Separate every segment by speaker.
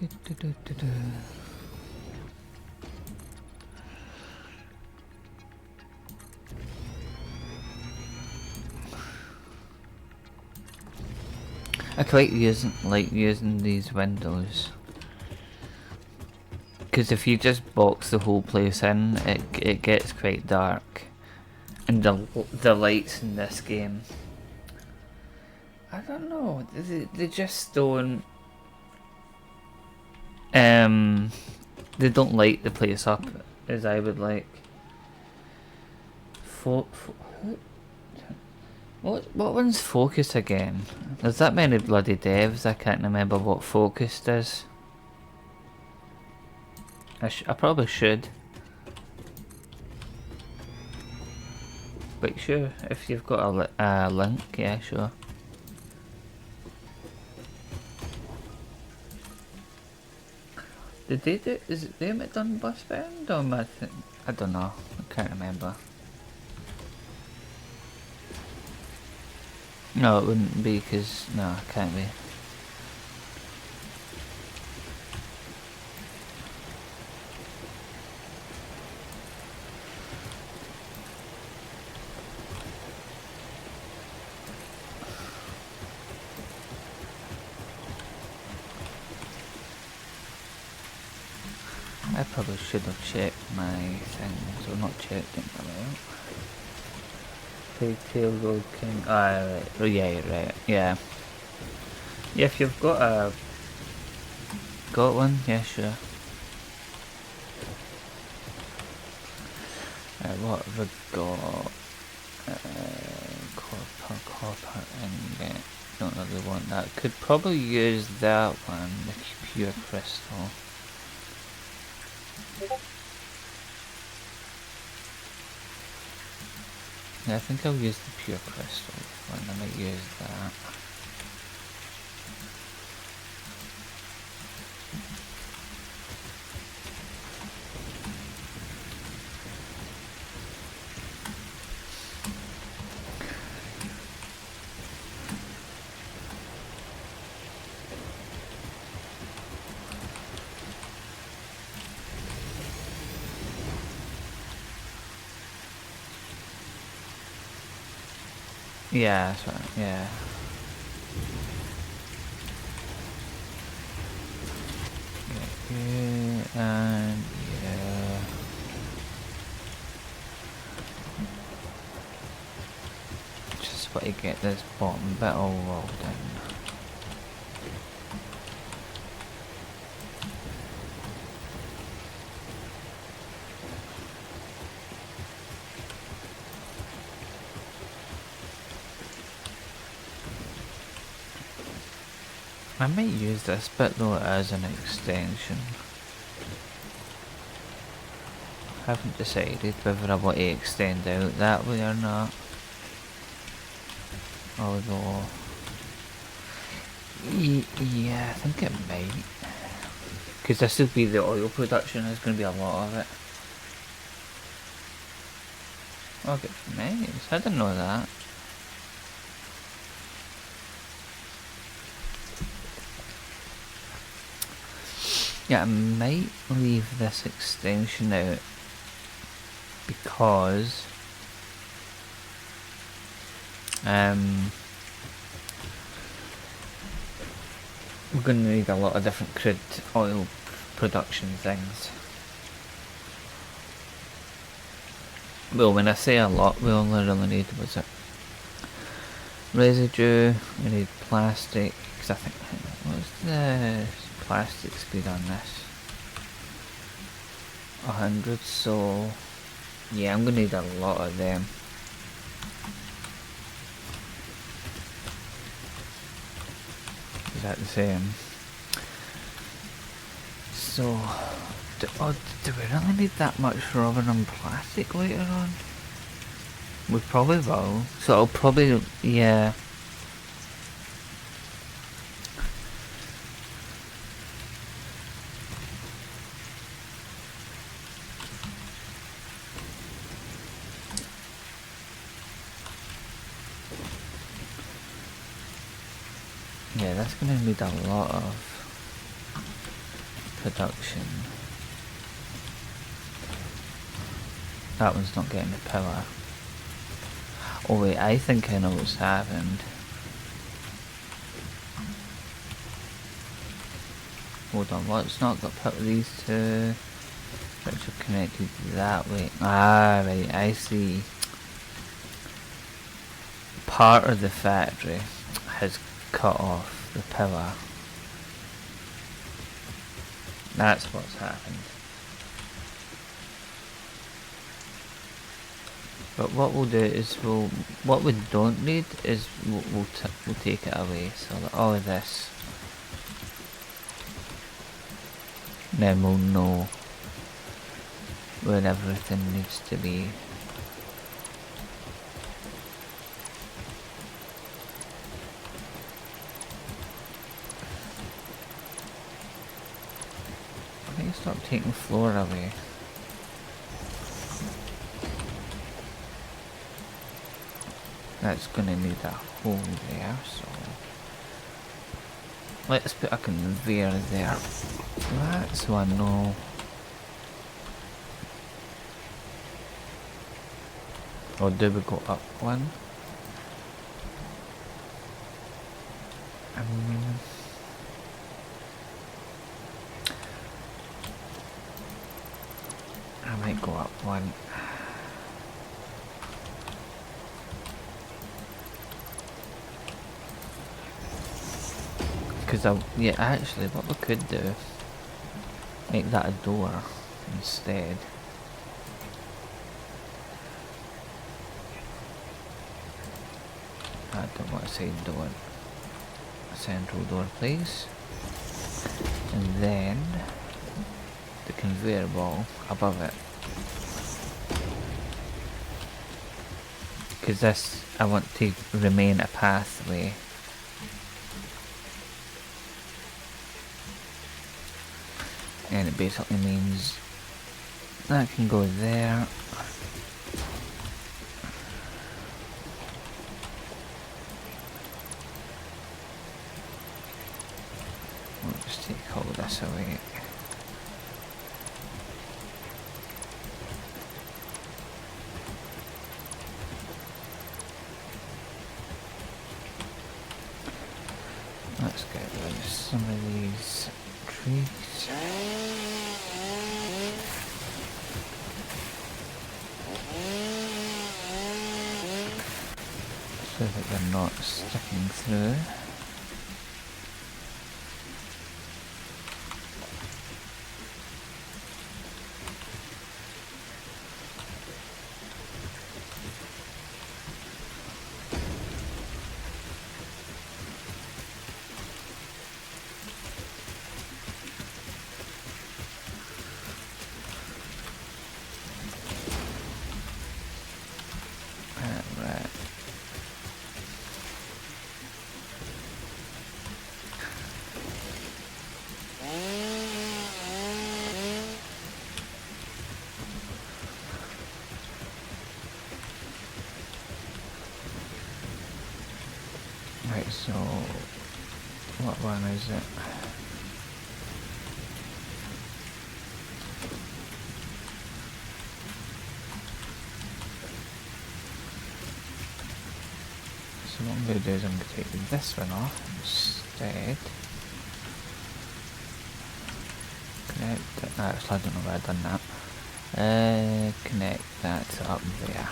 Speaker 1: I quite using these windows, because if you just box the whole place in, it gets quite dark, and the lights in this game, I don't know, they just don't they don't light the place up as I would like. What one's focus again? There's that many bloody devs, I can't remember what focused is. I probably should. But sure, if you've got a link, yeah, sure. Did they do? Is it them that done bus bound or I don't know. I can't remember. No, it wouldn't be, because no, it can't be. I probably should have checked my things, or not checked them about. Pigtail Road King. Ah, right. Oh, yeah, right. Yeah. Yeah, if you've got one, yeah, sure. What have I got? Copper ingot. Don't really want that. Could probably use that one, the pure crystal. Yeah, I think I'll use the pure crystal one. I might use that. Yeah, that's right, yeah. And yeah. Just want to get this bottom bit all rolled in. I might use this bit though as an extension. I haven't decided whether I want to extend out that way or not. Although, yeah, I think it might. Because this will be the oil production, there's going to be a lot of it. Okay, nice, I didn't know that. Yeah, I might leave this extension out because we're going to need a lot of different crude oil production things. Well, when I say a lot, we only really need, was it residue, we need plastic, because I think, what's the plastic speed on this? 100, so yeah, I'm going to need a lot of them. Is that the same? So, do we really need that much rubber and plastic later on? We probably will. So I'll probably, yeah. Yeah, that's gonna need a lot of. production. That one's not getting the pillar. Oh wait, I think I know what's happened. Hold on, what's not got these two? Which are connected that way. Ah, right, I see. Part of the factory has cut off the pillar. That's what's happened. But what we'll do is what we don't need is we'll take it away. So like all of this. Then we'll know where everything needs to be. I think stop taking floor away. That's gonna need a hole there, so let's put a conveyor there. That's so I know. Or do we go up one? I might go up one. Because yeah, actually what we could do, make that a door instead. I don't want to say door. A central door, please. And then the conveyor belt above it. Because this, I want to remain a pathway. And it basically means that can go there. We'll just take all this away. Let's get rid of some of these trees. So that they're not sticking through. Right, so what one is it? So what I'm going to do is I'm going to take this one off instead. Connect it. Actually, I don't know why I've done that. Connect that up there.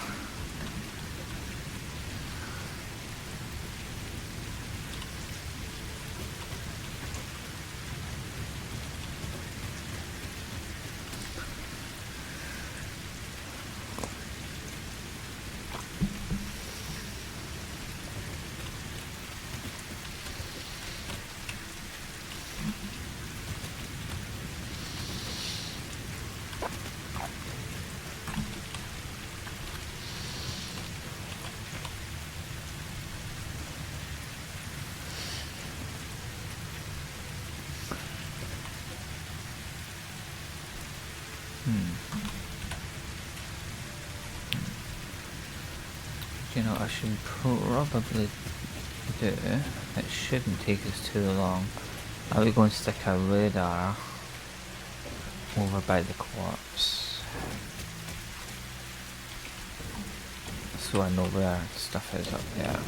Speaker 1: You know, I should probably do, it shouldn't take us too long. Are we going to stick a radar over by the quartz, so I know where stuff is up there.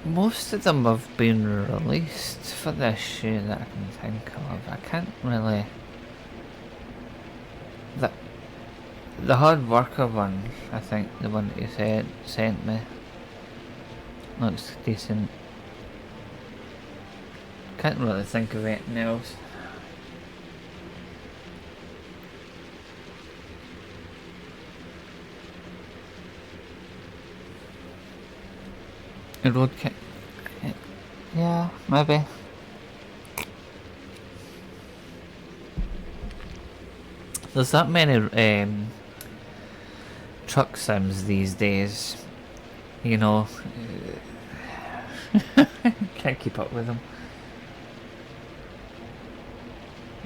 Speaker 1: Most of them have been released for this year that I can think of. I can't really... The hard worker one, I think, the one that you sent me, looks decent. Can't really think of anything else. A road kit. Yeah, maybe. There's that many truck sims these days, you know. Can't keep up with them.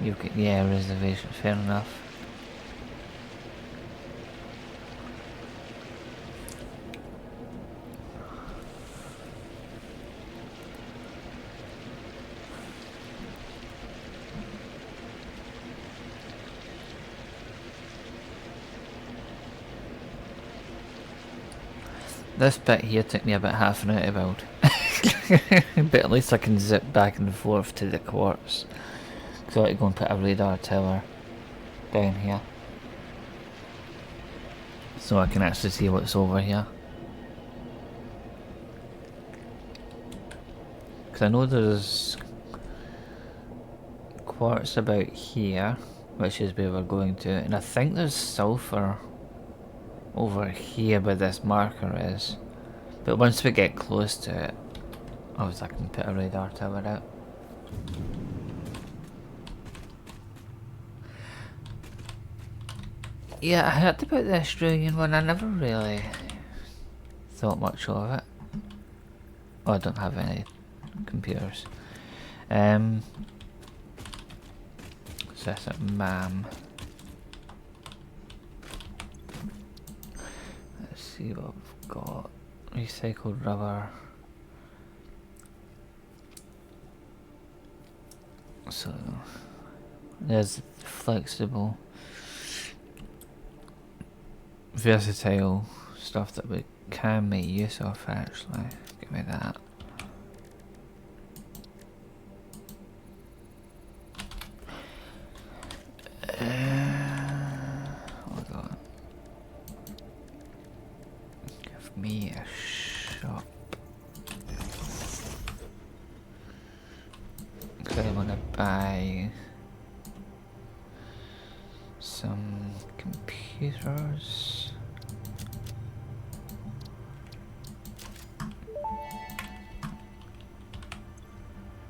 Speaker 1: You can, yeah, reservation, fair enough. This bit here took me about half an hour to build. But at least I can zip back and forth to the quartz. So I have to go and put a radar tower down here, so I can actually see what's over here. Because I know there's quartz about here, which is where we're going to, and I think there's sulfur over here where this marker is. But once we get close to it, obviously I can put a radar tower out. Yeah, I heard about the Australian one. I never really thought much of it. Oh, I don't have any computers. So that's a MAM. Let's see what we've got. Recycled rubber. So there's flexible, versatile stuff that we can make use of actually. Give me that. Hold on. Give me a shop. Cause I wanna buy some computers.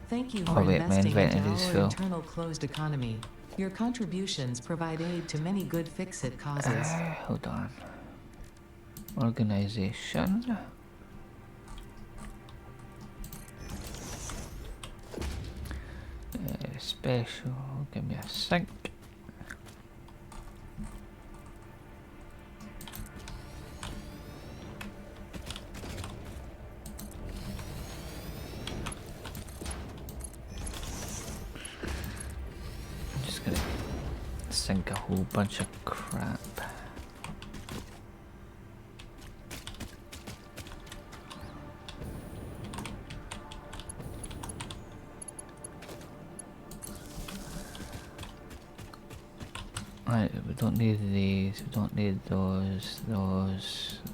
Speaker 2: Thank you for investing into our internal closed economy. Your contributions provide aid to many good fix-it causes.
Speaker 1: Hold on. Organization. Special. Give me a sink. Sink a whole bunch of crap. Right, we don't need these, we don't need those, those,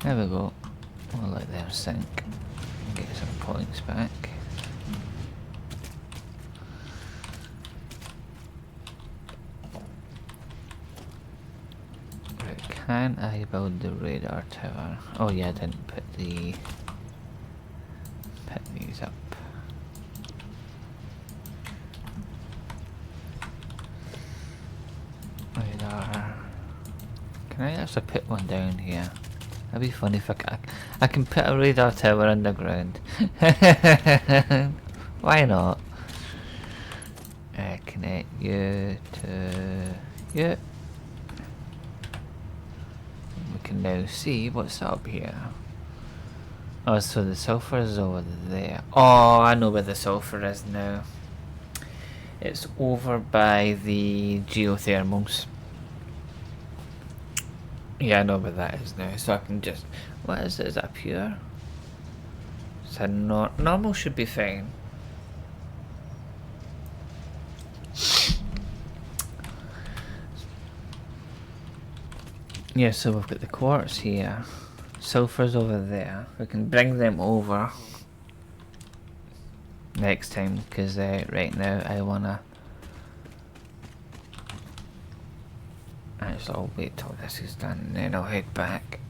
Speaker 1: there we go. We'll let them sink. Get some points back. Right, can I build the radar tower? Oh yeah, I didn't put these up. Radar. Can I actually put one down here? That'd be funny if I can put a radar tower underground. Why not? Connect you to you. We can now see what's up here. Oh, so the sulfur is over there. Oh, I know where the sulfur is now. It's over by the geothermals. Yeah, I know where that is now, so I can just... What is it? Is that pure? So normal should be fine. Yeah, so we've got the quartz here. Sulfur's over there. We can bring them over next time, because right now I wanna... Actually, I'll wait till this is done and then I'll head back.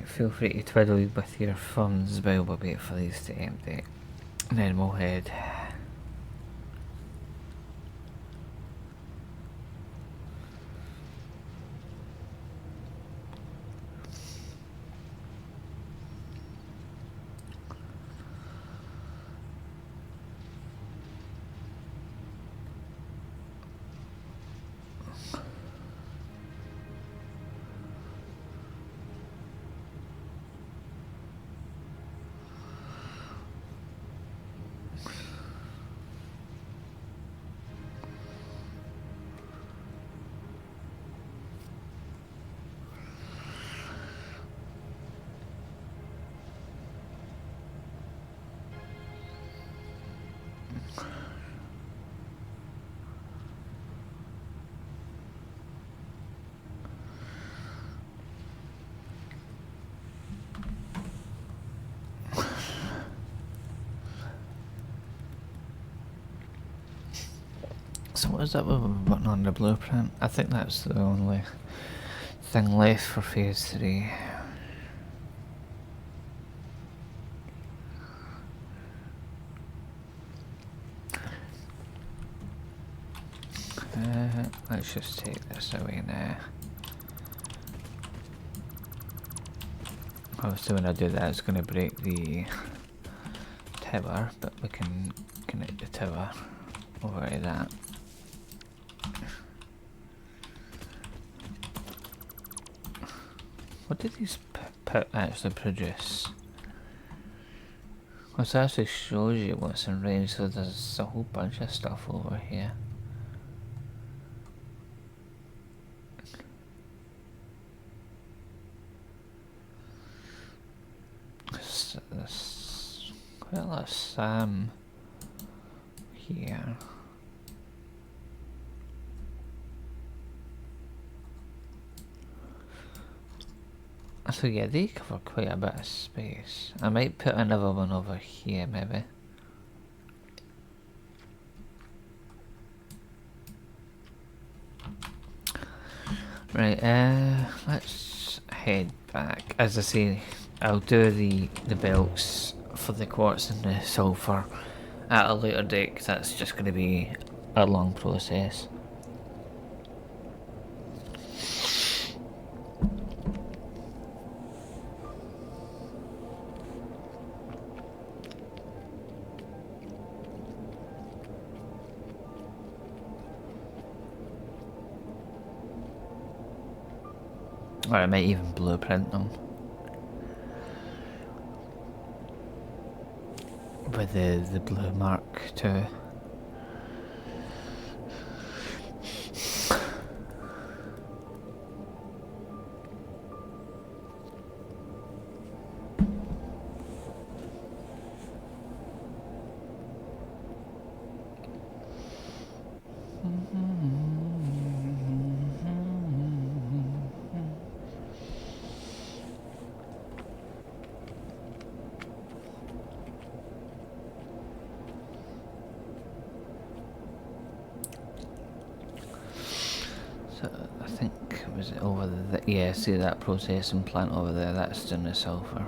Speaker 1: Feel free to twiddle with your thumbs while we wait for these to empty. And then we'll head. So what is that with the button on the blueprint? I think that's the only thing left for phase 3. Let's just take this away now. Obviously when I do that it's going to break the tower, but we can connect the tower over to that. What did these actually produce? Well, it actually shows you what's in range, so there's a whole bunch of stuff over here. There's quite a lot of SAM here. So yeah, they cover quite a bit of space. I might put another one over here, maybe. Right, let's head back. As I say, I'll do the belts for the quartz and the sulfur at a later date, because that's just going to be a long process. Or I might even blueprint them with the blue mark too. So I think was it over there? Yeah, see that processing plant over there? That's doing the sulfur.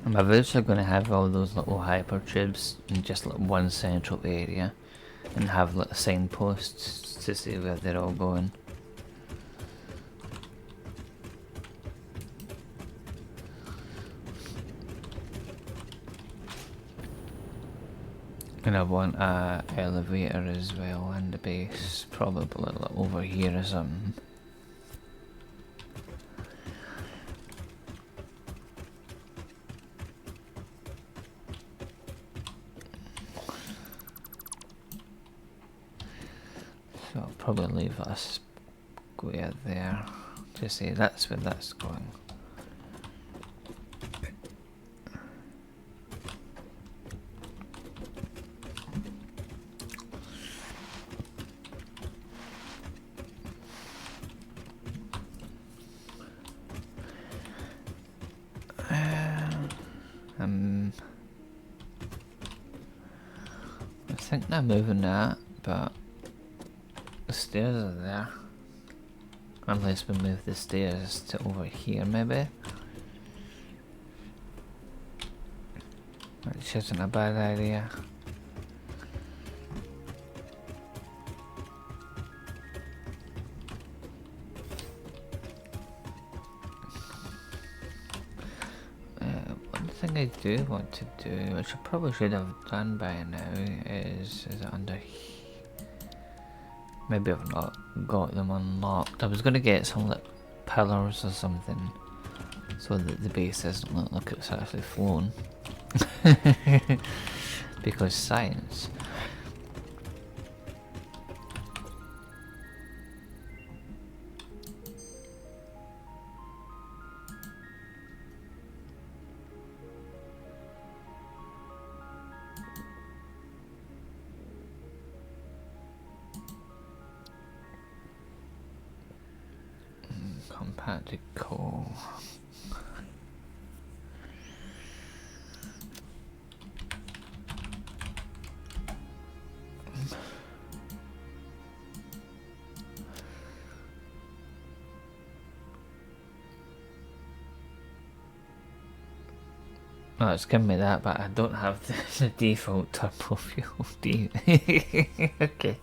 Speaker 1: I'm eventually going to have all those little hyper tubes in just like one central area and have like signposts to see where they're all going. And I want a elevator as well in the base, probably like over here or something. So I'll probably leave a square there to say that's where that's going. I think they're moving that, but the stairs are there. Unless we move the stairs to over here, maybe. Which isn't a bad idea. One thing I do want to do, which I probably should have done by now, is it under here? Maybe I've not got them unlocked. I was going to get some like pillars or something so that the base doesn't look like it's actually flown. Because science. Compacted coal. Oh, it's giving me that, but I don't have the default turbo fuel. Okay.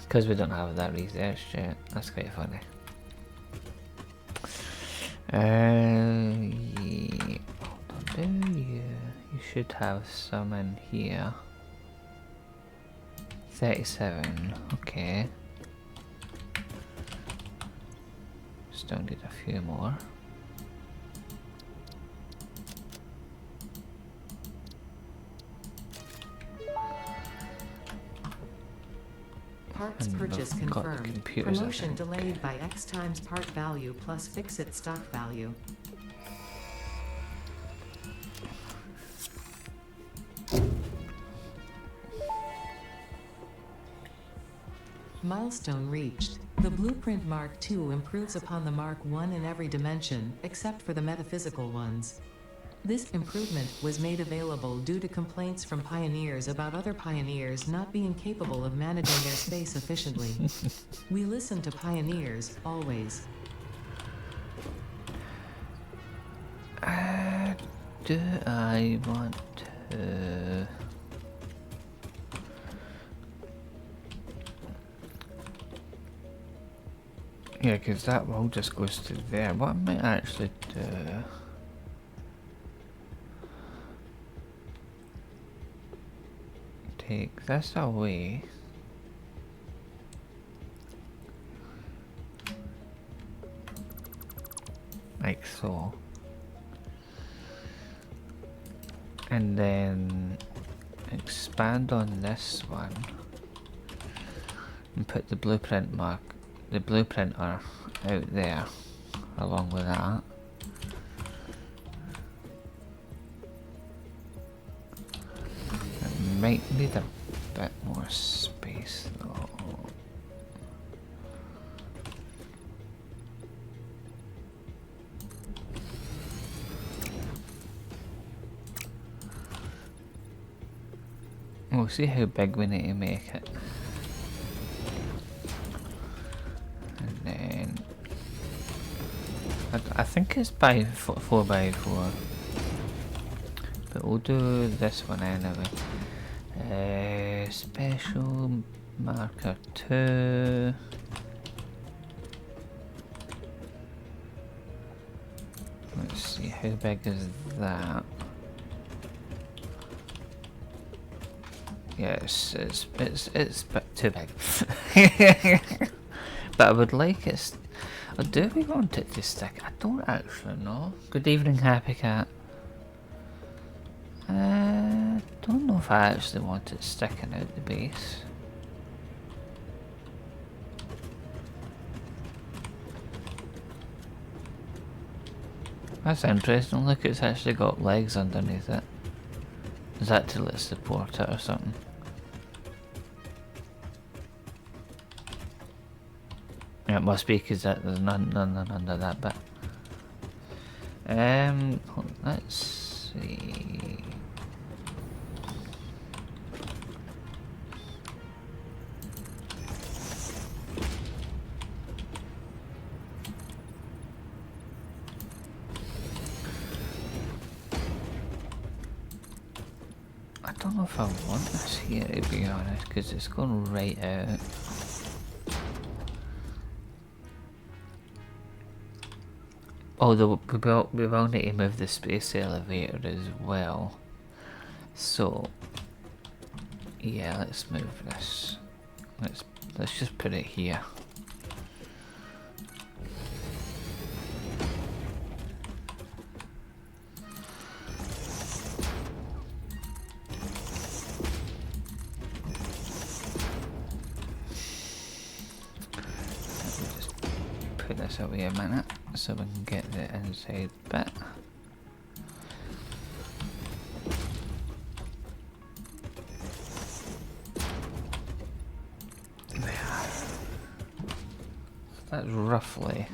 Speaker 1: Because we don't have that researched yet. That's quite funny. Yeah. Hold on, do you? You should have some in here. 37. Okay. Still need a few more.
Speaker 2: Parts purchase confirmed. Promotion delayed by X times part value plus fix-it stock value. Milestone reached. The Blueprint Mark II improves upon the Mark I in every dimension, except for the metaphysical ones. This improvement was made available due to complaints from pioneers about other pioneers not being capable of managing their space efficiently. We listen to pioneers, always.
Speaker 1: Do I want to... Yeah, because that wall just goes to there. What I might actually do... Take this away. Like so. And then expand on this one. And put the blueprint the blueprinter out there along with that. It might need a bit more space though. We'll see how big we need to make it. And then I think it's by 4 by 4, but we'll do this one anyway. Special marker 2. Let's see, how big is that? Yeah, it's a bit too big. But I would like it. Or do we want it to stick? I don't actually know. Good evening, Happy Cat. Don't know if I actually want it sticking out the base. That's interesting. Look, it's actually got legs underneath it. Is that to let support it or something? Yeah, it must be because there's none under that bit. Let's see. I don't know if I want this here, to be honest, because it's going right out. Although we will need to move the space elevator as well. So yeah, let's move this. Let's just put it here. Just put this away a minute so we can get the inside bit. That's roughly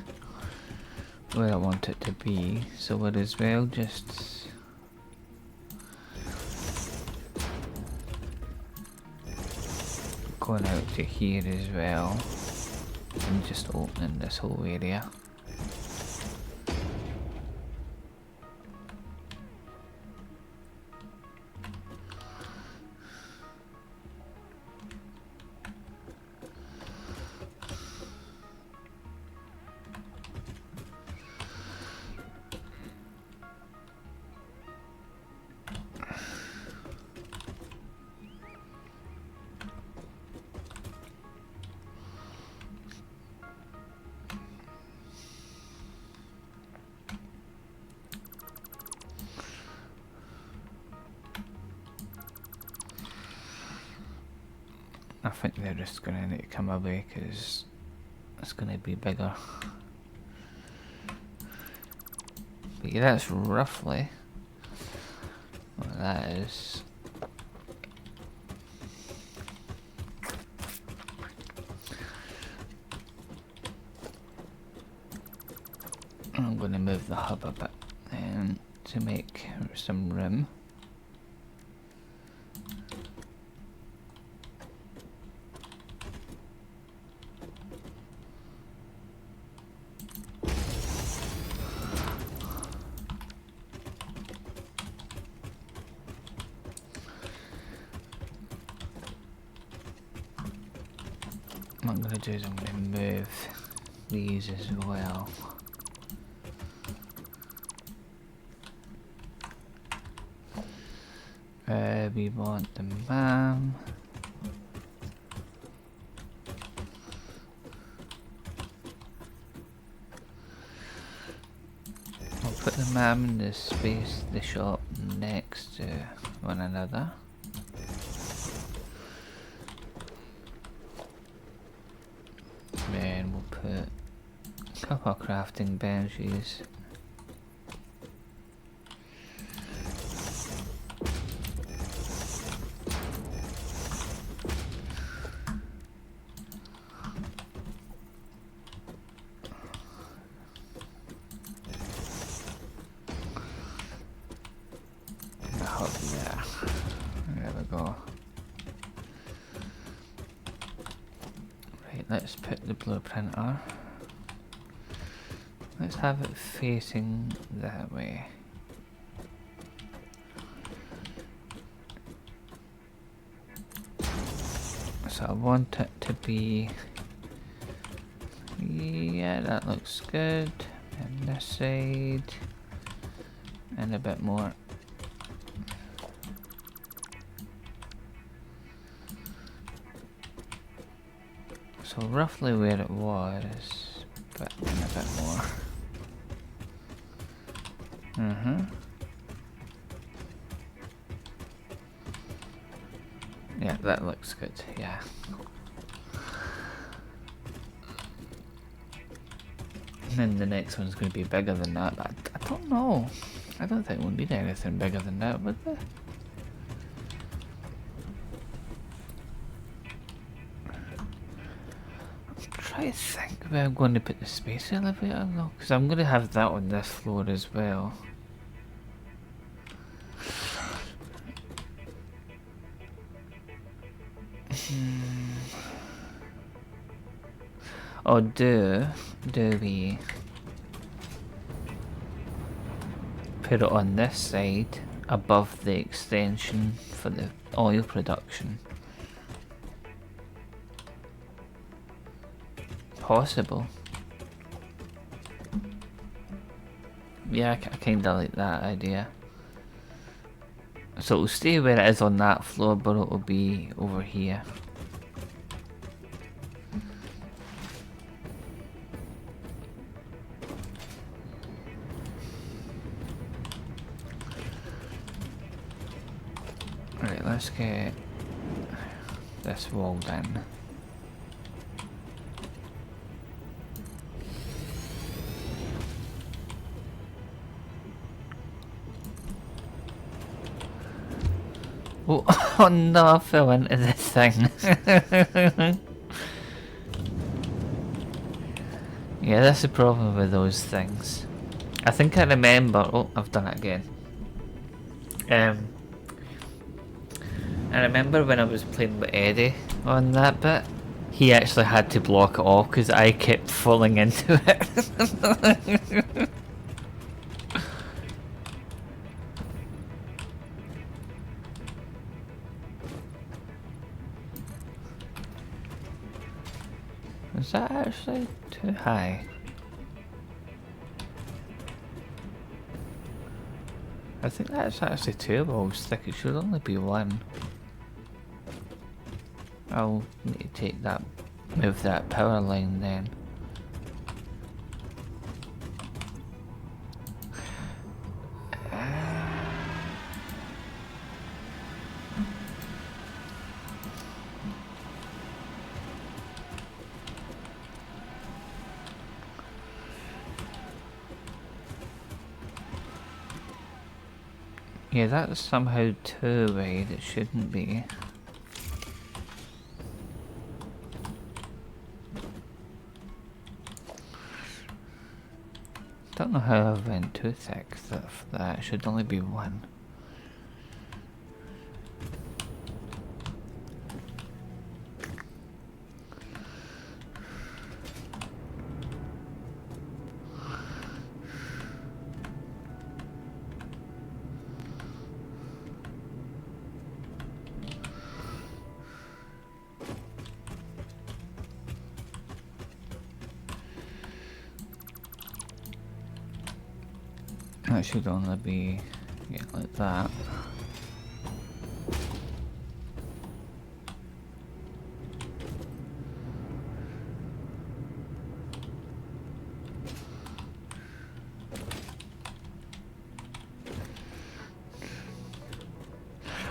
Speaker 1: where I want it to be, so we'd as well just going out to here as well and just opening this whole area. I think they're just going to need to come away because it's going to be bigger. But yeah, that's roughly what that is. I'm going to move the hub a bit to make some room. What I'm going to do is I'm going to move these as well. We want the MAM. I'll put the MAM in the space, the shop next to one another. Then we'll put a couple of crafting benches. Let's put the blueprinter. Let's have it facing that way. So I want it to be... Yeah, that looks good. And this side. And a bit more. So roughly where it was, but in a bit more. Yeah, that looks good, yeah. And then the next one's going to be bigger than that, but I don't know. I don't think we'll need anything bigger than that, would we? I think where I'm going to put the space elevator though, because I'm going to have that on this floor as well. Or do we put it on this side above the extension for the oil production? Possible. Yeah, I kinda like that idea. So it'll stay where it is on that floor, but it'll be over here. Right, let's get this wall done. Oh, oh no, I fell into this thing. Yeah, that's the problem with those things. I think I remember... Oh, I've done it again. I remember when I was playing with Eddie on that bit, he actually had to block it off because I kept falling into it. Is that actually too high? I think that's actually two walls thick, it should only be one. I'll need to take that, move that power line then. Yeah, that's somehow too wide, it shouldn't be. Don't know how I went too thick for that, it should only be one. That should only be like that.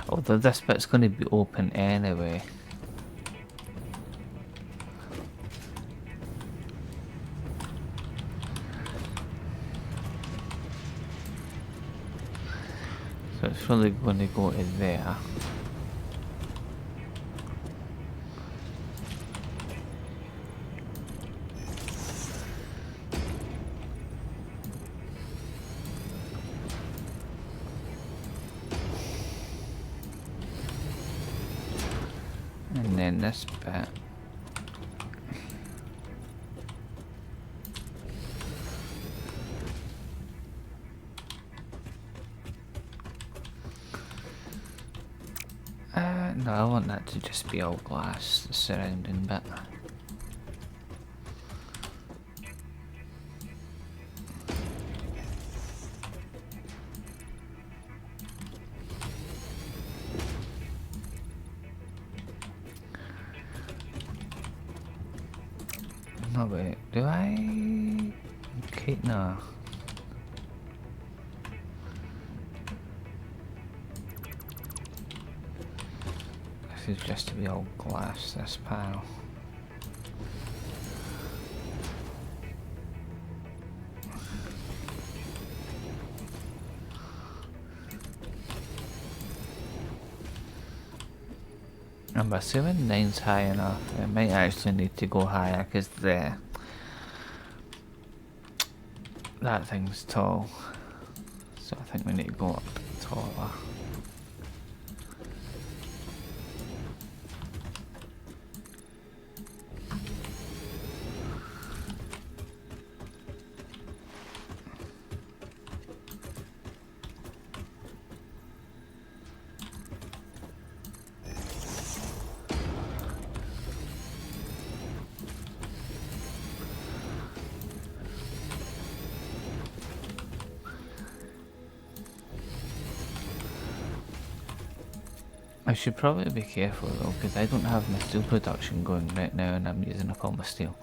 Speaker 1: Although this bit's going to be open anyway. So it's really going to go to there. And then this bit. No, I want that to just be all glass, the surrounding bit. No, wait, do I? Okay, no. This is just to be all glass, this panel. I'm assuming 9's high enough. It might actually need to go higher because that thing's tall. So I think we need to go up taller. I should probably be careful though, because I don't have my steel production going right now and I'm using up all my steel.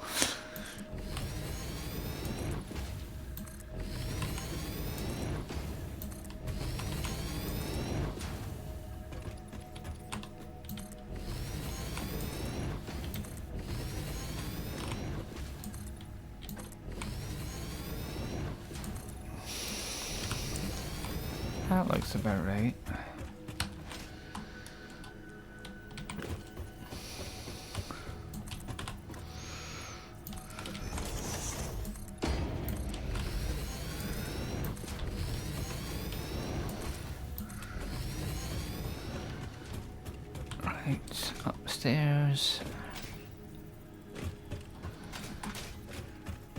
Speaker 1: That looks about right. Right, upstairs.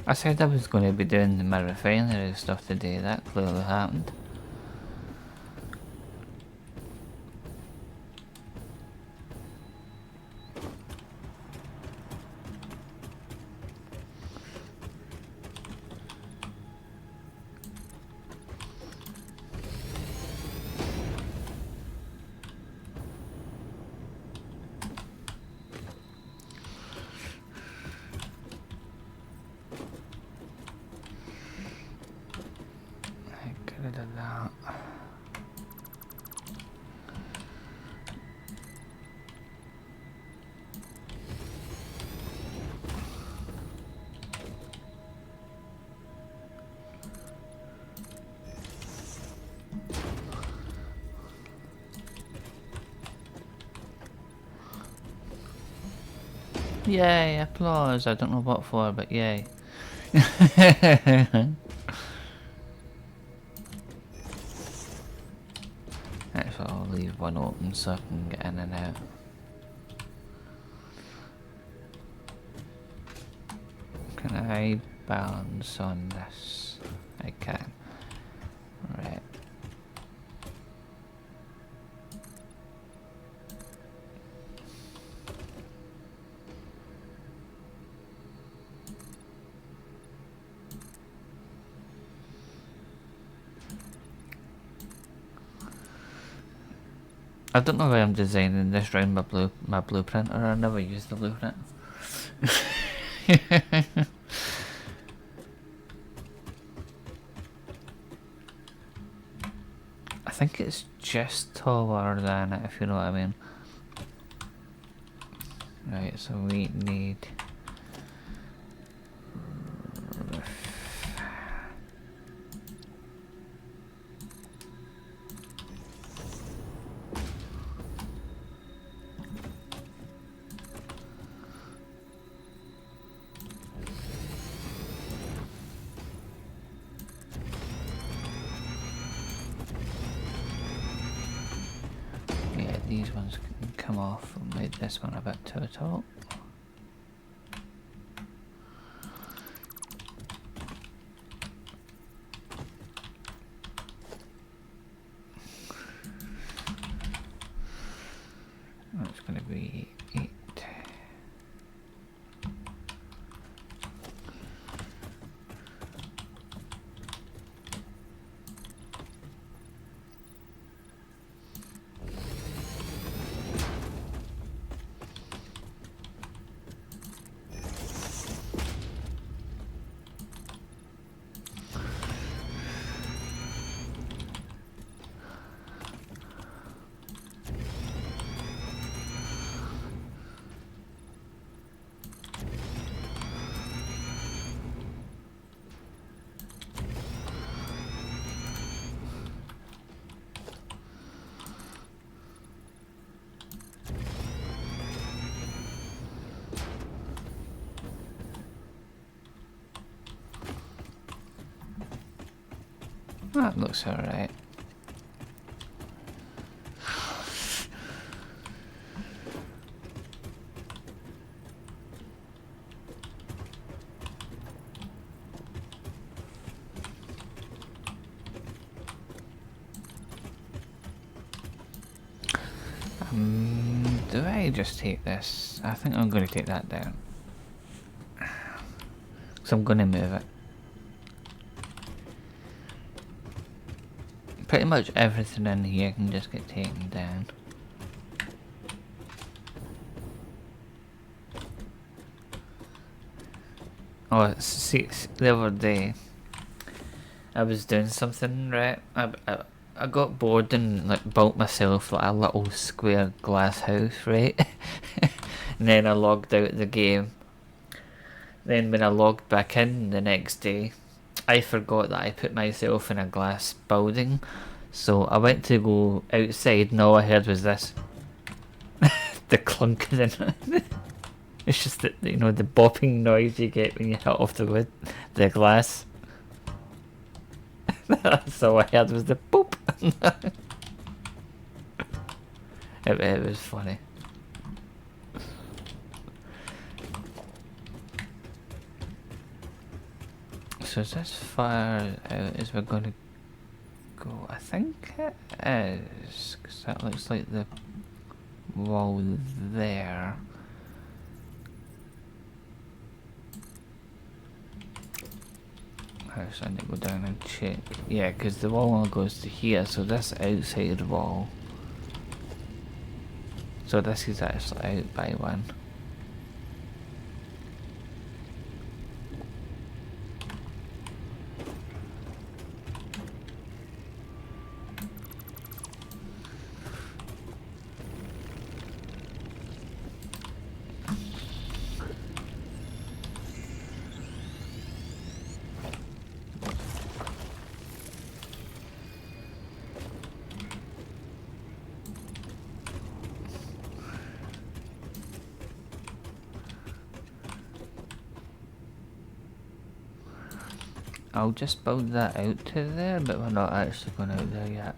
Speaker 1: I said I was going to be doing my refinery stuff today, that clearly happened. Get rid of that. Yay, applause. I don't know what for, but yay. Actually, I'll leave one open so I can get in and out. Can I balance on this? I can. Right. I don't know why I'm designing this round my blueprint, or I never use the blueprint. I think it's just taller than it, if you know what I mean. Right, so we need... yeah, these ones can come off. We'll make this one a bit too tall. That's going to be 8. That looks alright. Do I just take this? I think I'm going to take that down. So I'm going to move it. Pretty much everything in here can just get taken down. Oh, see, the other day I was doing something, right? I got bored and like built myself like a little square glass house, right? And then I logged out the game. Then when I logged back in the next day, I forgot that I put myself in a glass building. So I went to go outside and all I heard was this. The clunking. It's just that, you know, the bopping noise you get when you hit off the wood, the glass. That's all I heard was the boop. It was funny. So is this far out as we're going to go? I think it is, because that looks like the wall there. I need to go down and check. Yeah, because the wall only goes to here, so this outside wall. So this is actually out by 1. I'll just build that out to there, but we're not actually going out there yet.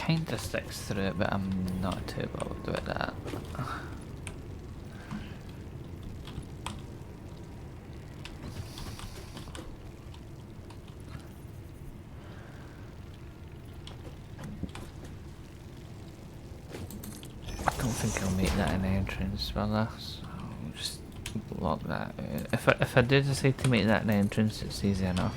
Speaker 1: kinda sticks through it, but I'm not too bothered with that. I don't think I'll make that an entrance, will I? So I'll just block that out. If I do decide to make that an entrance, it's easy enough.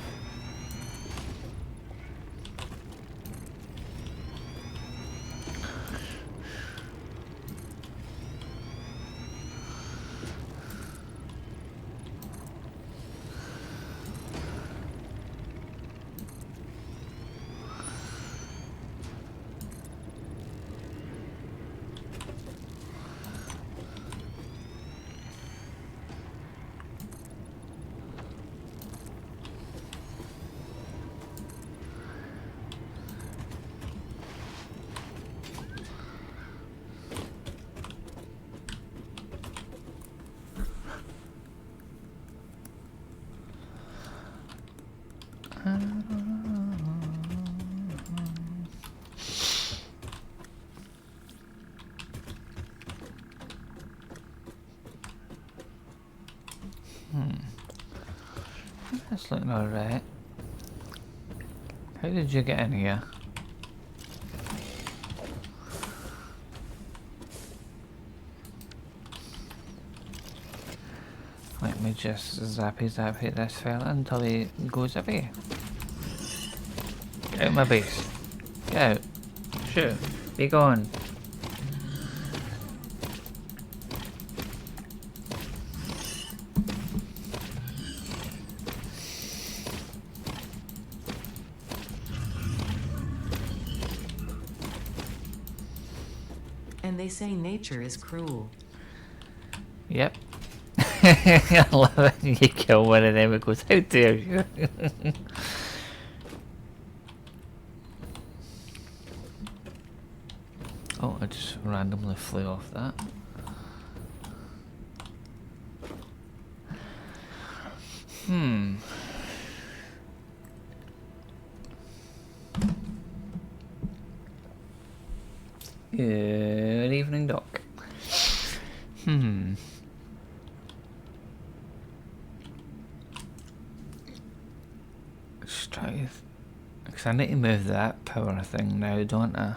Speaker 1: That's looking alright. How did you get in here? Let me just zappy this fella until he goes away. Get out of my base. Get out. Shoot. Be gone.
Speaker 2: And they say nature is cruel.
Speaker 1: Yep. I love it. You kill one of them, it goes, how dare you? Oh, I just randomly flew off that. Good evening, Doc. Let's try. Because I need to move that power thing now, don't I?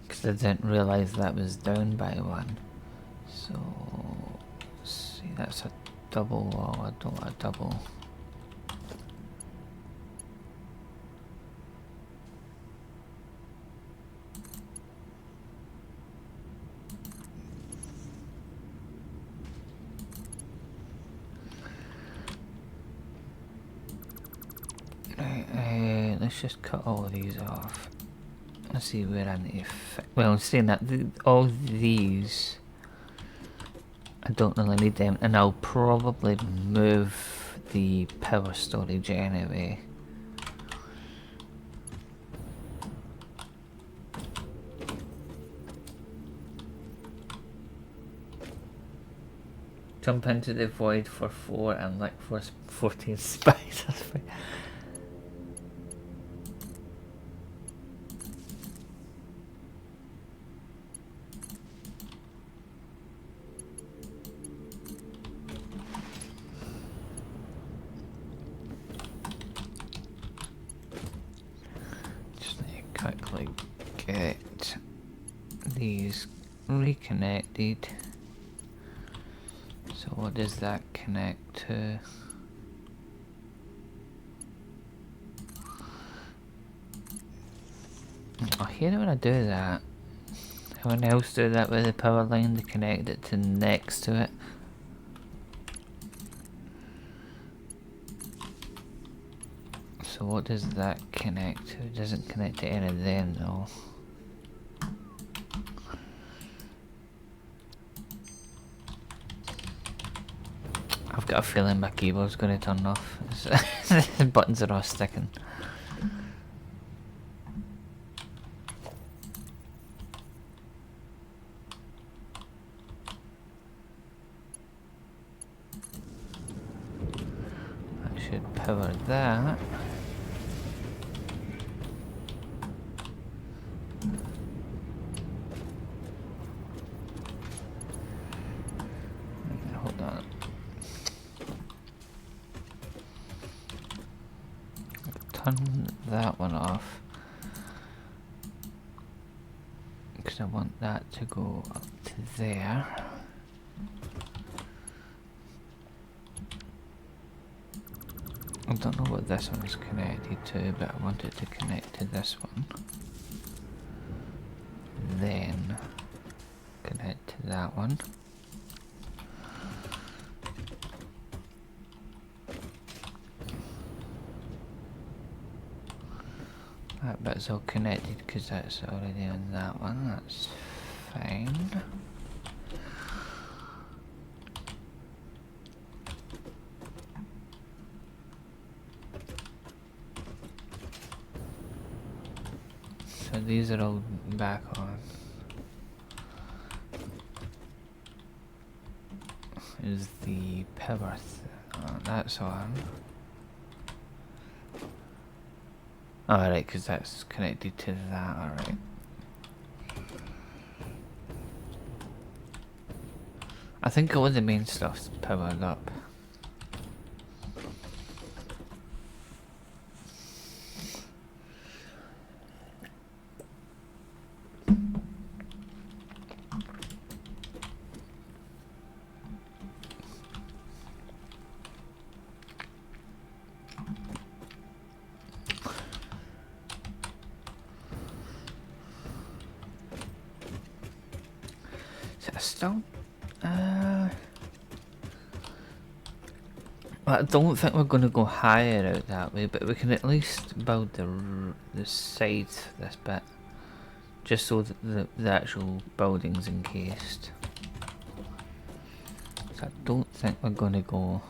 Speaker 1: Because I didn't realise that was down by one. So, see, that's a double wall. I don't want a double. Right, let's just cut all of these off. Let's see where I need to fit. Well, saying that, all these, I don't really need them, and I'll probably move the power storage anyway. Jump into the void for 4 and look for 14 spiders. Just need to quickly get these reconnected. So what does that connect to? I hate it when I do that. Everyone else do that with the power line to connect it to next to it. So what does that connect to? It doesn't connect to any of them though. I've got a feeling my keyboard's going to turn off. The buttons are all sticking. That should power that. turn that one off. Because I want that to go up to there. I don't know what this one is connected to, but I want it to connect to this one. Then connect to that one. That bit's all connected because that's already on that one, that's fine. So these are all back on. Is the power that's on. Alright, because that's connected to that, alright. I think all the main stuff's powered up. Still, I don't think we're going to go higher out that way, but we can at least build the side of this bit, just so that the actual building's encased. So I don't think we're going to go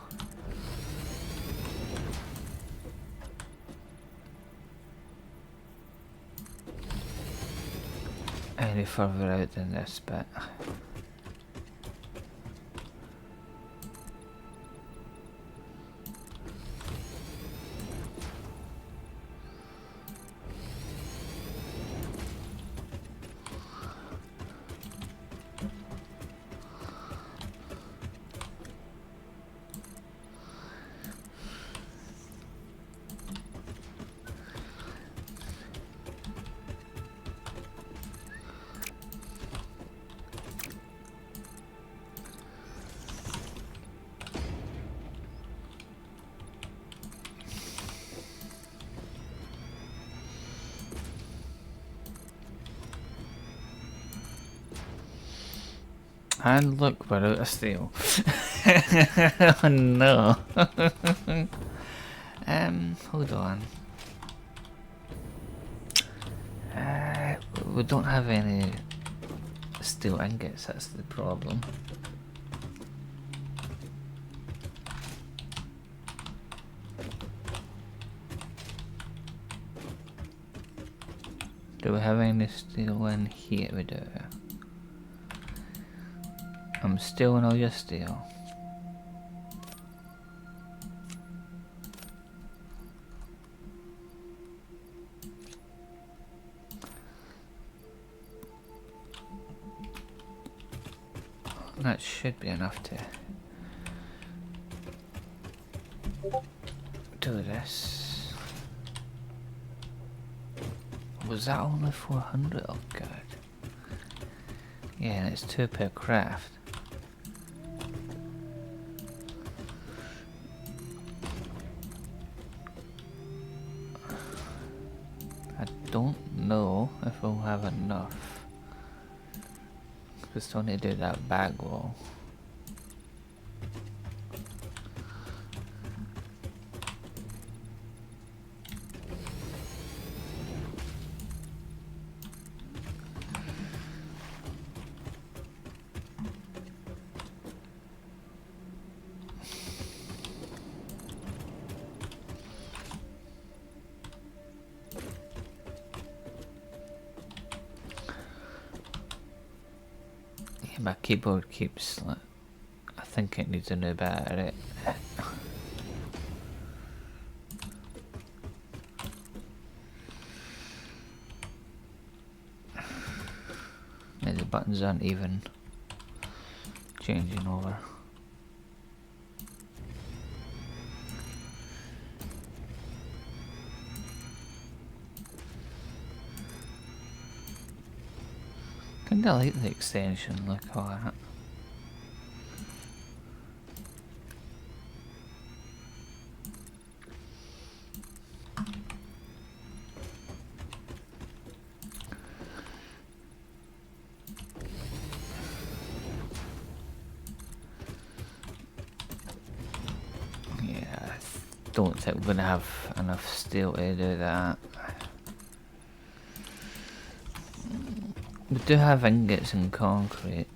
Speaker 1: any further out than this bit. And look, we're out of steel. Oh no. Hold on. We don't have any steel ingots, that's the problem. Do we have any steel in here? We do. I'm stealing all your steel. That should be enough to do this. Was that only 400? Oh god. Yeah, and it's 2 per craft. I don't know if we'll have enough. We still need to do that back wall. My keyboard keeps like, I think it needs a new battery. Yeah, the buttons aren't even changing over. Kinda like the extension, look at that. Yeah, I don't think we're gonna have enough steel to do that. We do have ingots and concrete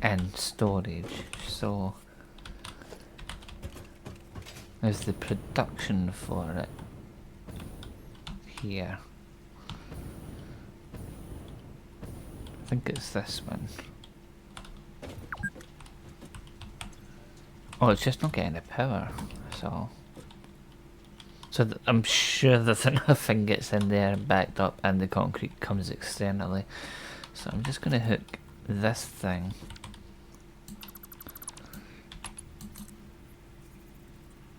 Speaker 1: and storage, so there's the production for it here. I think it's this one. Oh, it's just not getting the power, so I'm sure there's enough ingots in there backed up, and the concrete comes externally. So I'm just gonna hook this thing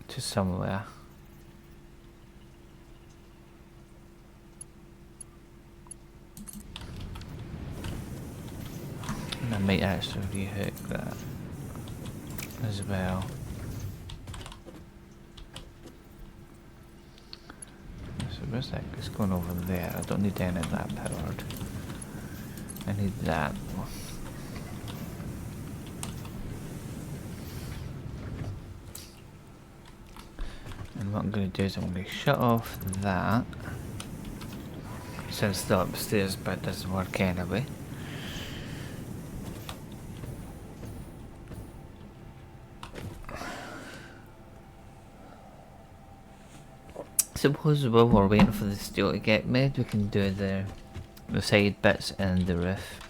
Speaker 1: to somewhere. And I might actually rehook that as well. So where's that? It's going over there. I don't need any of that powered. I need that. And what I'm going to do is I'm going to shut off that, since the upstairs bit doesn't work anyway. Suppose while we're waiting for the steel to get made, we can do the side bits and the roof.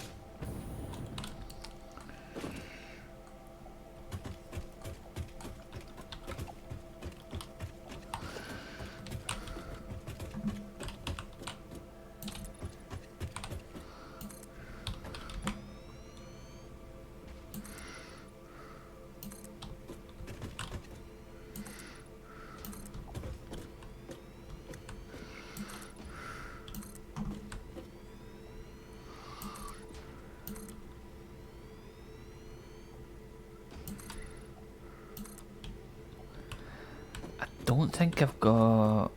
Speaker 1: Don't think I've got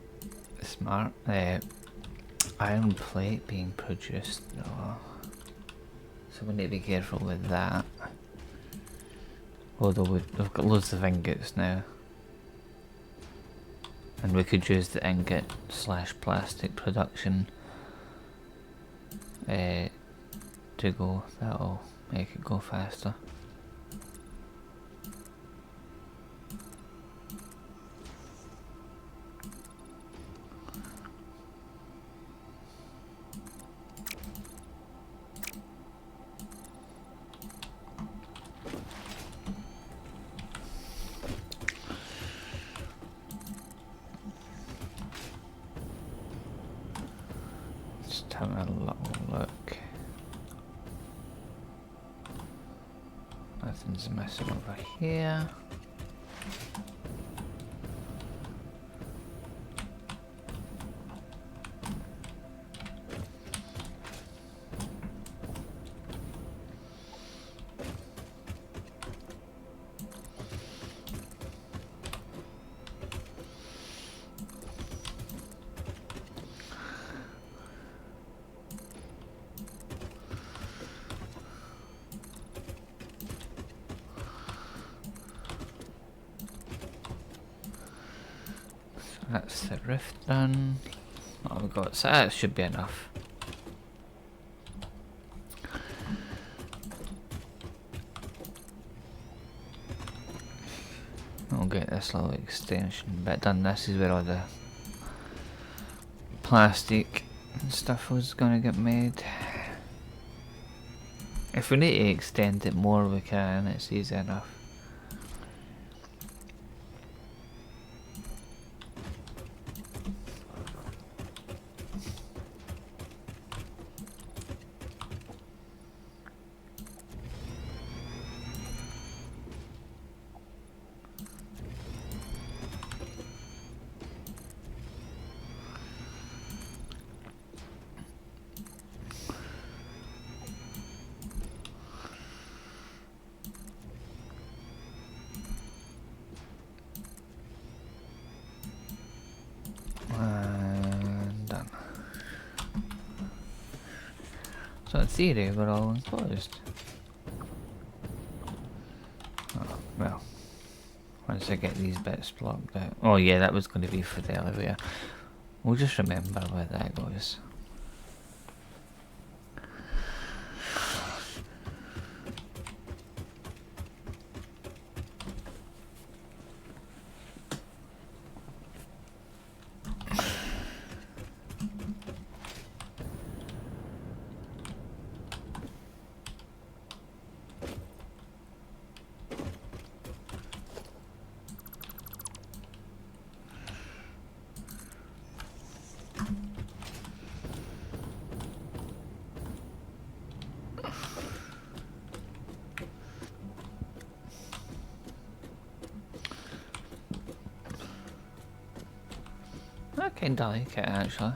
Speaker 1: smart iron plate being produced though, so we need to be careful with that. Although we've got loads of ingots now, and we could use the ingot / plastic production to go. That'll make it go faster. Just having a little look. Nothing's missing over here. That's the roof done. Oh, we've got, so that should be enough. I'll get this little extension bit done. This is where all the plastic and stuff was gonna get made. If we need to extend it more, we can. It's easy enough. So in theory we're all enclosed. Oh, well. Once I get these bits blocked out. Oh yeah, that was going to be for the elevator. We'll just remember where that goes. I kinda like it actually.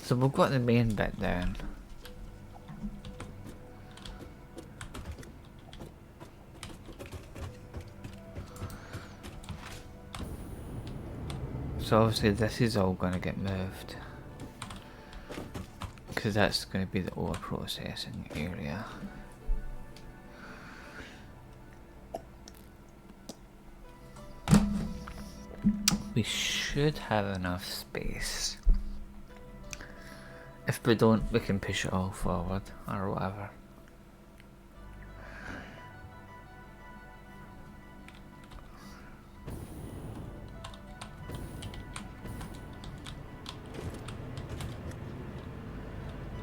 Speaker 1: So we've got the main bit down. So obviously this is all going to get moved. Because that's going to be the ore processing area. We should have enough space. If we don't, we can push it all forward or whatever.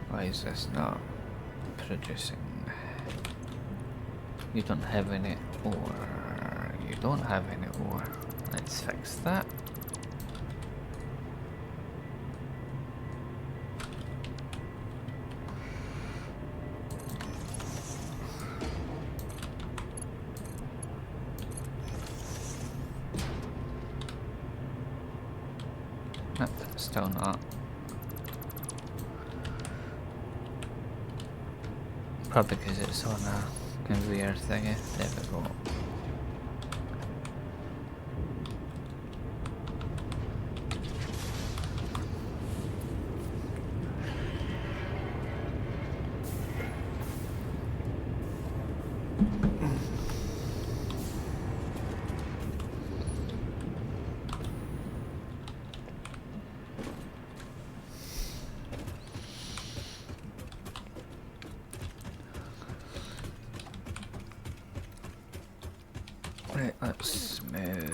Speaker 1: Why is this not producing? You don't have any ore. You don't have any ore. Let's fix that. Nope, still not. Probably because it's on a conveyor thingy. There we go. Right, let's move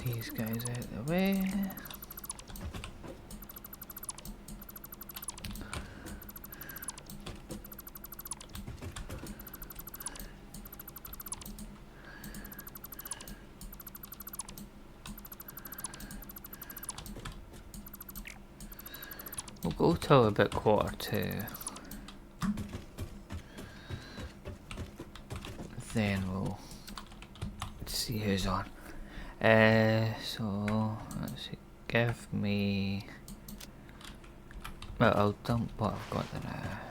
Speaker 1: these guys out of the way. We'll go till about 1:45. Then we'll see who's on. So let's see. Give me. Well, I'll dump what I've got there now.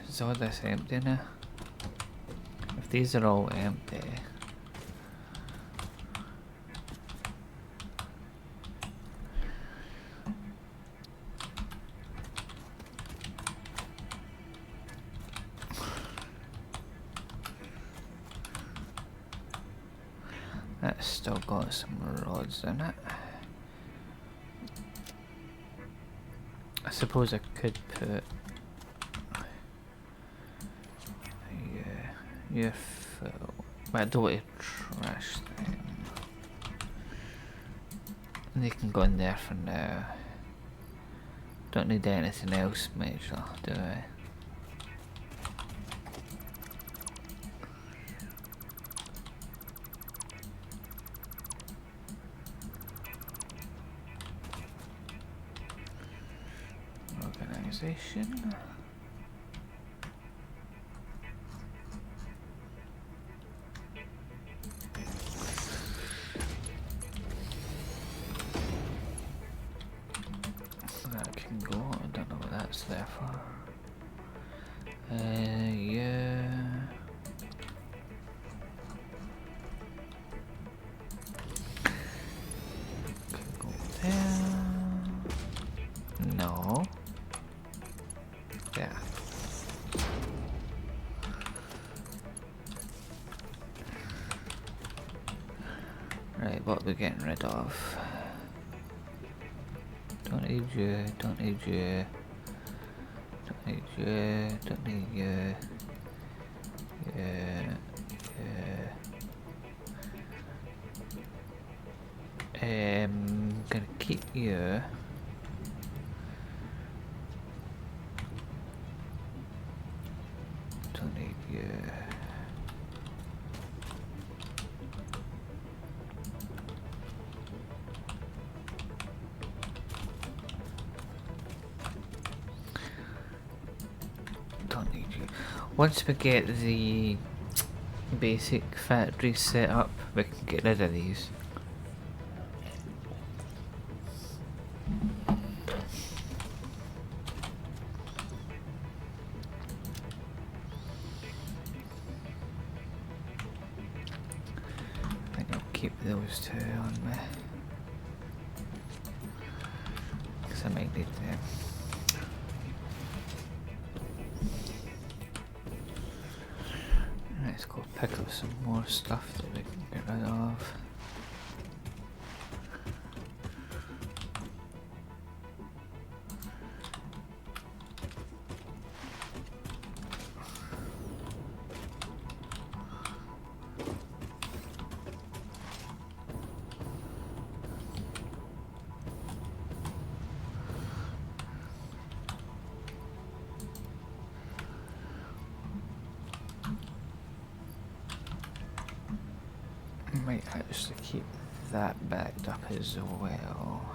Speaker 1: Is all this empty now? If these are all empty, that's still got some rods in it. I suppose I could put your fill. But I don't want to trash them. They can go in there for now. Don't need anything else major, do I? position. That can go, I don't know what that's there for. Yeah. Can go there. No. Yeah. Right, what are we getting rid of? Don't need you, don't need you. Don't need you, don't need you. Yeah, yeah. Gonna keep you. Don't need you. Don't need you. Once we get the basic factory set up, we can get rid of these. I think I'll keep those two on me, because I might need them. Let's go pick up some more stuff that we can get rid of. Might actually keep that backed up as well.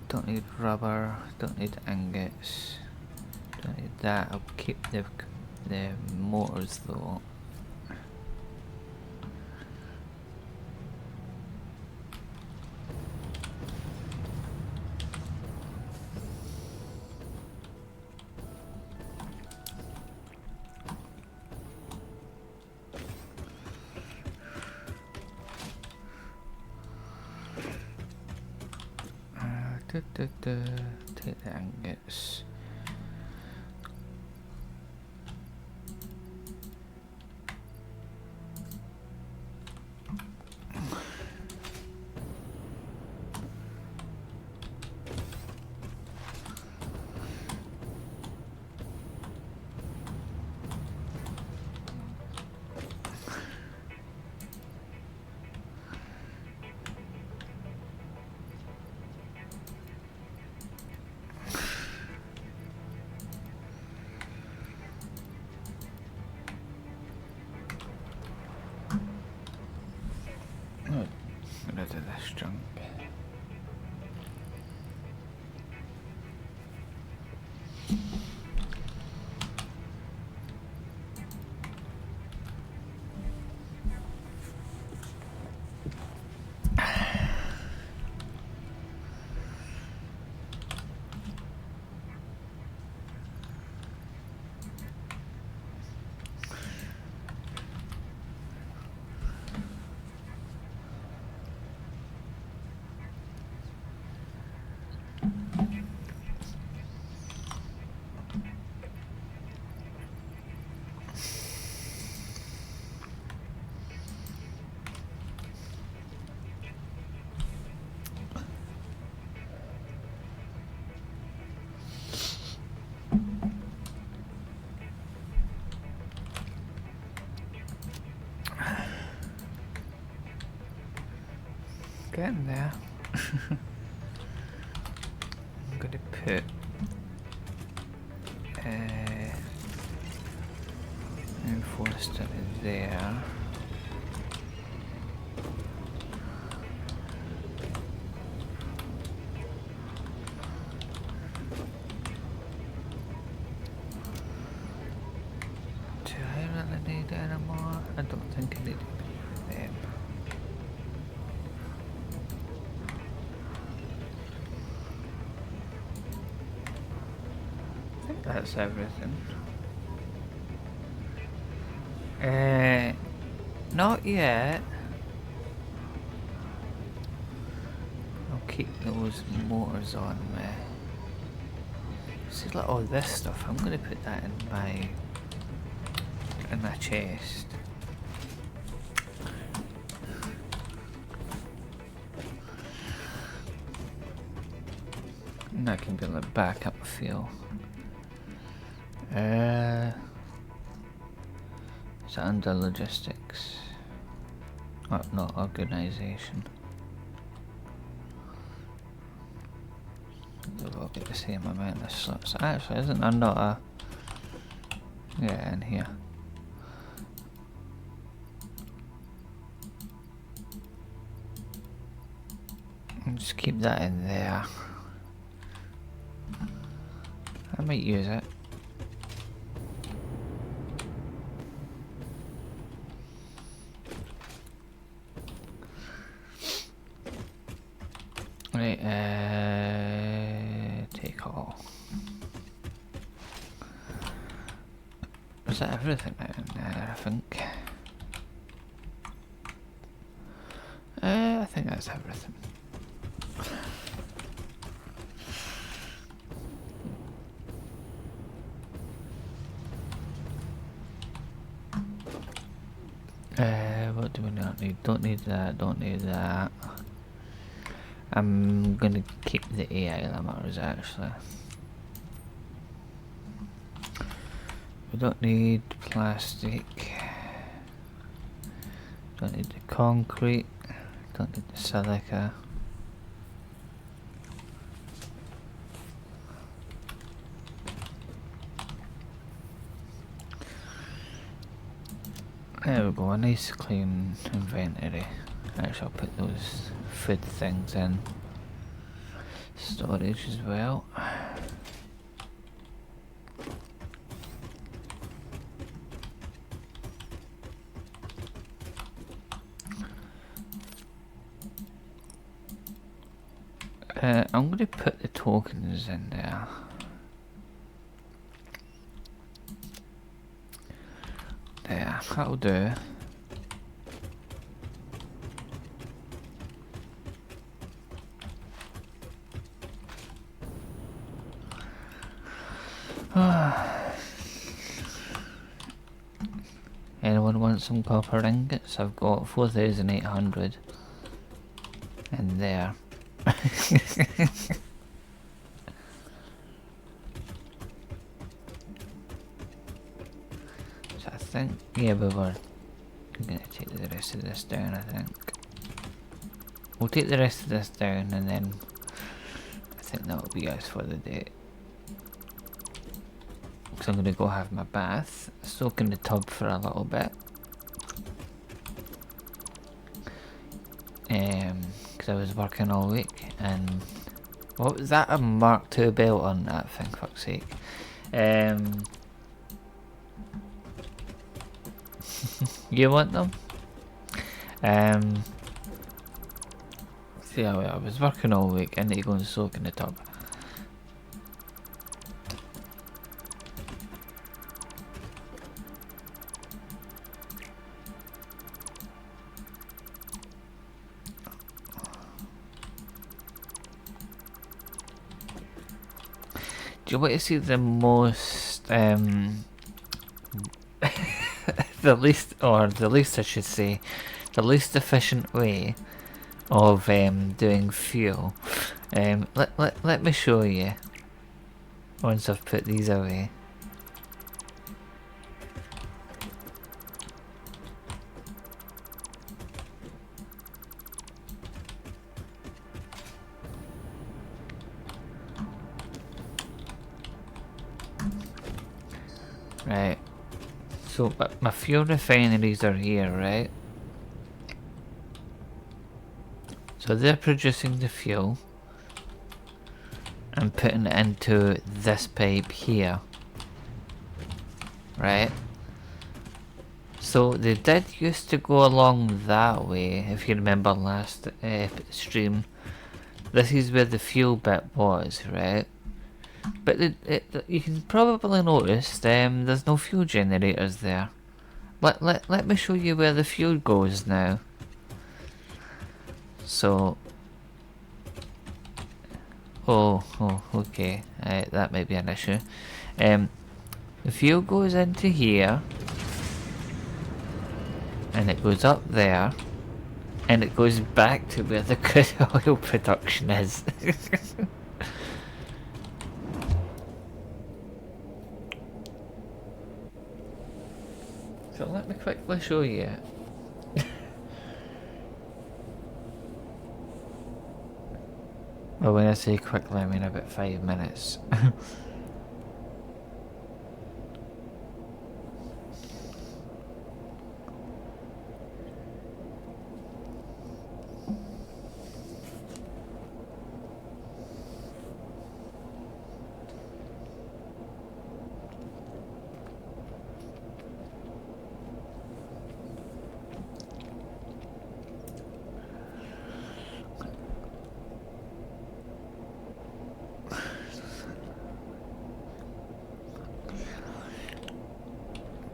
Speaker 1: Don't need rubber, don't need ingots, don't need that. I'll keep the motors though. Take the ingots. Get rid of this junk. Getting there. I'm gonna put reinforced in there. need it anymore. I don't think I need them. I think that's everything. Not yet. I'll keep those motors on me. See, like all this stuff, I'm gonna put that in my chest. And that can be like backup fuel. Is it under logistics? Oh, not organisation. We'll get the same amount of slots. Actually, isn't there not a... Yeah, in here. I'll just keep that in there. I might use it. Right, take all. Is that everything out in there, I think? I think that's everything. What do we not need? Don't need that, don't need that. I'm gonna keep the AI limiters actually. We don't need plastic. Don't need the concrete. Don't need the silica. There we go, a nice clean inventory. Actually, I'll put those food things in storage as well. I'm going to put the tokens in there. There, that'll do. Anyone want some copper ingots? I've got 4,800 in there. So I think, yeah, we were going to take the rest of this down, I think. We'll take the rest of this down and then I think that'll be us for the day. Because I'm going to go have my bath, soak in the tub for a little bit. Because I was working all week and... What was that? A Mark II belt on that thing, fuck's sake. You want them? See how I was working all week, I need to go and soak in the tub. Do you want to see the most, the least I should say, the least efficient way of doing fuel? Let me show you once I've put these away. Right, so my fuel refineries are here, right? So they're producing the fuel and putting it into this pipe here, right? So they did used to go along that way, if you remember last stream. This is where the fuel bit was, right? But you can probably notice there's no fuel generators there. Let me show you where the fuel goes now. So, okay, that might be an issue. The fuel goes into here, and it goes up there, and it goes back to where the crude oil production is. So let me quickly show you. Well, when I say quickly, I mean about 5 minutes.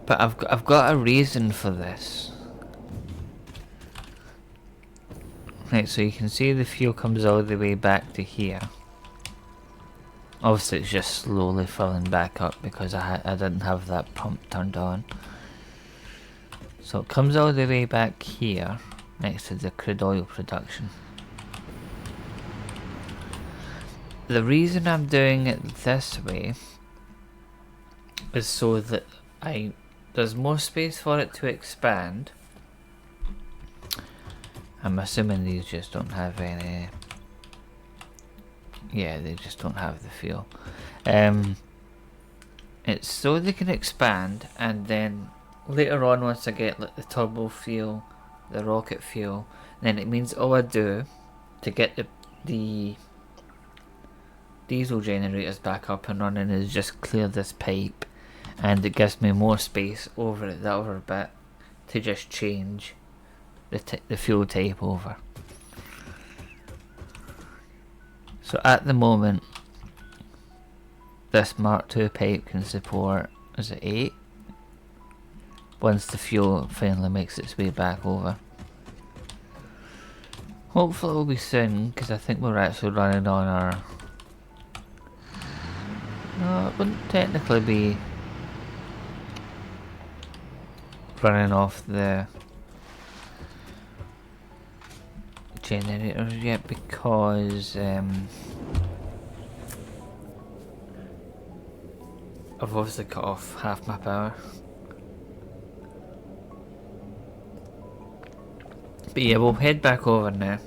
Speaker 1: But I've got a reason for this. Right, so you can see the fuel comes all the way back to here. Obviously it's just slowly filling back up because I didn't have that pump turned on. So it comes all the way back here, next to the crude oil production. The reason I'm doing it this way is so that there's more space for it to expand. I'm assuming these just don't have any. Yeah, they just don't have the fuel. It's so they can expand, and then later on, once I get like the turbo fuel, the rocket fuel, then it means all I do to get the diesel generators back up and running is just clear this pipe, and it gives me more space over at the other bit to just change the fuel type over. So at the moment, this Mark II pipe can support, is it 8? Once the fuel finally makes its way back over. Hopefully it will be soon, because I think we're actually running on our... No, it wouldn't technically be running off the generators yet, because I've obviously cut off half my power. But yeah, we'll head back over now.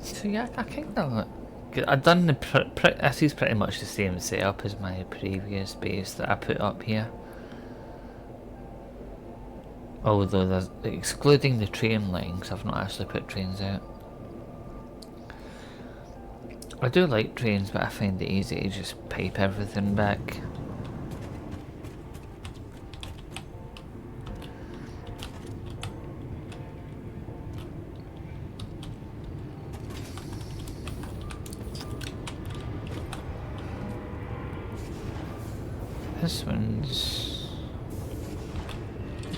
Speaker 1: So yeah, I think I've done this is pretty much the same setup as my previous base that I put up here. Although there's, excluding the train lines, I've not actually put trains out. I do like trains, but I find it easy to just pipe everything back. This one's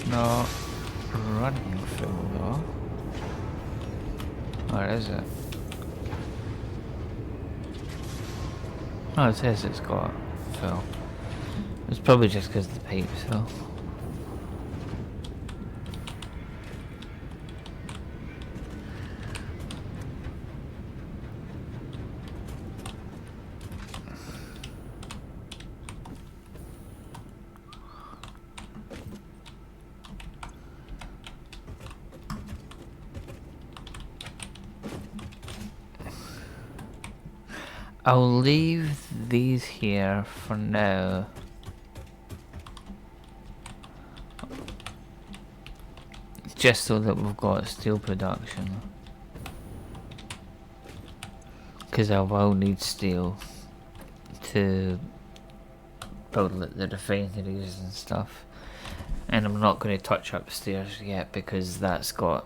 Speaker 1: not running full though. Or is it? Oh, it says it's got full. It's probably just because the pipe's full. I'll leave these here for now. Just so that we've got steel production. Because I will need steel to build the refineries and stuff. And I'm not going to touch upstairs yet because that's got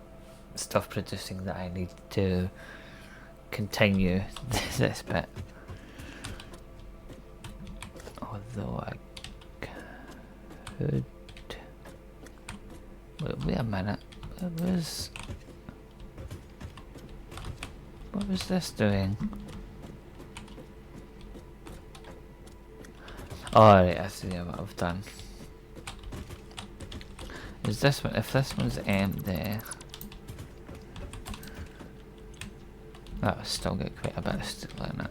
Speaker 1: stuff producing that I need to continue this bit. Although I could... Wait a minute. What was this doing? Alright, I see what I've done. Is this one, if this one's empty, that'll still get quite a bit of steel in it.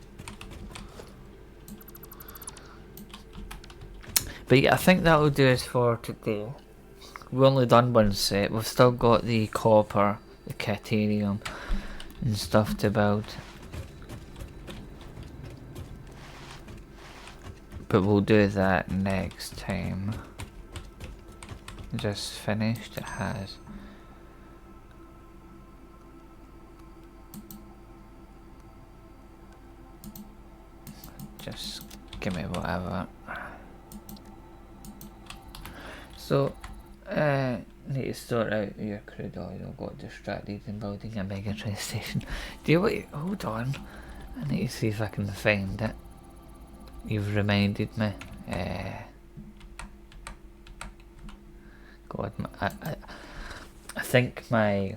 Speaker 1: But yeah, I think that'll do us for today. We've only done one set, we've still got the copper, the titanium and stuff to build. But we'll do that next time. Just finished, it has. Just give me whatever. So, need to sort out your crude oil. Got distracted in building a mega train station. Do you wait? Hold on. I need to see if I can find it. You've reminded me. God, I think my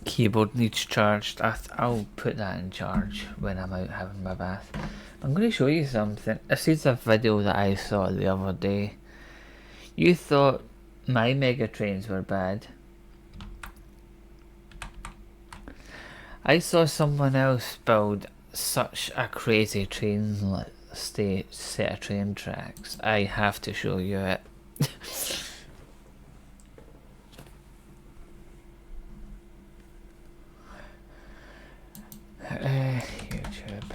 Speaker 1: keyboard needs charged. I'll put that in charge when I'm out having my bath. I'm going to show you something. This is a video that I saw the other day. You thought my mega trains were bad. I saw someone else build such a crazy train set of train tracks. I have to show you it. YouTube.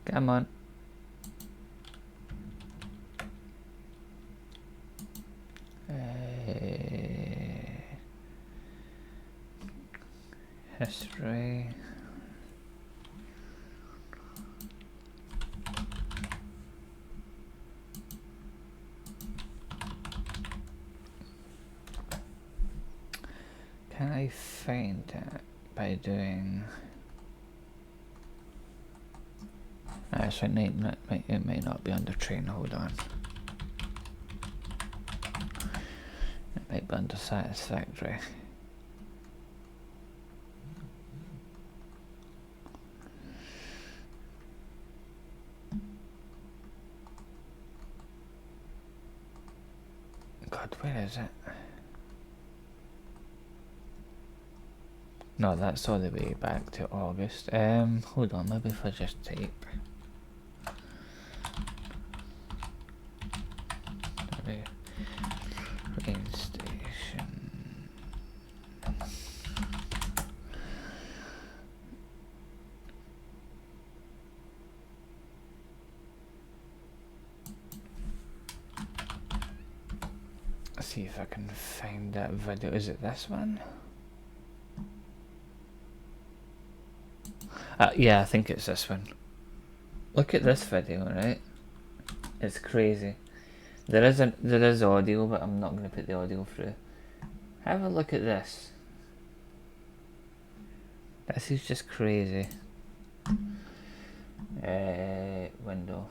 Speaker 1: Come on. History. Can I find it by doing... So it may not be under train, hold on. It might be under Satisfactory. God, where is it? No, that's all the way back to August. Hold on, maybe if I just type. Train station. Let's see if I can find that video. Is it this one? Yeah, I think it's this one. Look at this video, right? It's crazy. There is audio, but I'm not going to put the audio through. Have a look at this. This is just crazy. Window.